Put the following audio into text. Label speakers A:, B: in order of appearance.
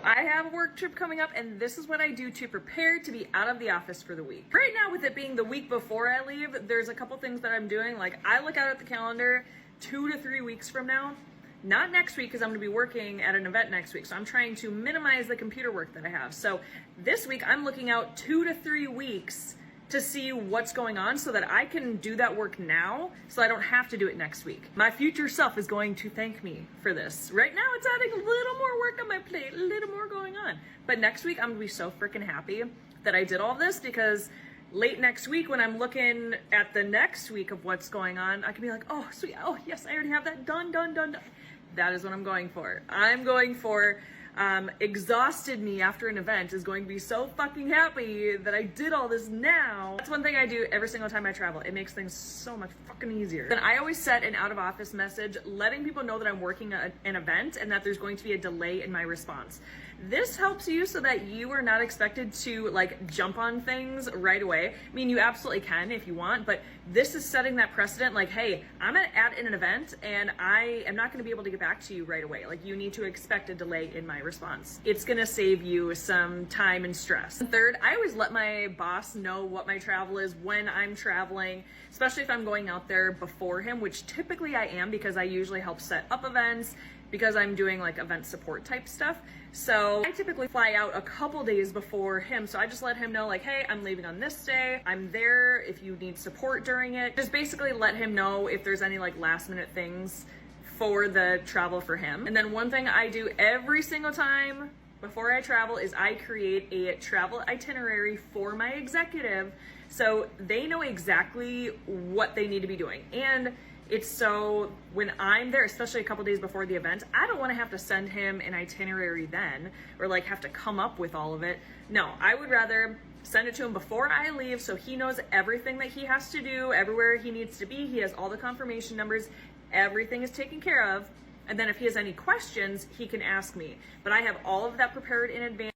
A: I have a work trip coming up, and this is what I do to prepare to be out of the office for the week. Right now, with it being the week before I leave, there's a couple things that I'm doing. Like, I look out at the calendar 2 to 3 weeks from now. Not next week, because I'm going to be working at an event next week. So I'm trying to minimize the computer work that I have. So this week, I'm looking out 2 to 3 weeks to see what's going on so that I can do that work now so I don't have to do it next week. My future self is going to thank me for this. Right now, it's adding a little more work on my plate, a little more going on. But next week, I'm going to be so freaking happy that I did all this, because late next week, when I'm looking at the next week of what's going on, I can be like, oh, sweet, oh, yes, I already have that done. That is what I'm going for. I'm going for exhausted me after an event is going to be so fucking happy that I did all this now. That's one thing I do every single time I travel. It makes things so much fucking easier. Then I always set an out of office message letting people know that I'm working an event and that there's going to be a delay in my response. This helps you so that you are not expected to like jump on things right away. I mean, you absolutely can if you want, but this is setting that precedent like, hey, I'm at an event and I am not going to be able to get back to you right away. Like, you need to expect a delay in my response. It's going to save you some time and stress. And third, I always let my boss know what my travel is when I'm traveling, especially if I'm going out there before him, which typically I am, because I usually help set up events, because I'm doing like event support type stuff. So I typically fly out a couple days before him. So I just let him know like, hey, I'm leaving on this day. I'm there if you need support during it. Just basically let him know if there's any like last minute things for the travel for him. And then one thing I do every single time before I travel is I create a travel itinerary for my executive so they know exactly what they need to be doing. And it's so when I'm there, especially a couple days before the event, I don't want to have to send him an itinerary then or like have to come up with all of it. No, I would rather send it to him before I leave so he knows everything that he has to do, everywhere he needs to be. He has all the confirmation numbers. Everything is taken care of. And then if he has any questions, he can ask me. But I have all of that prepared in advance.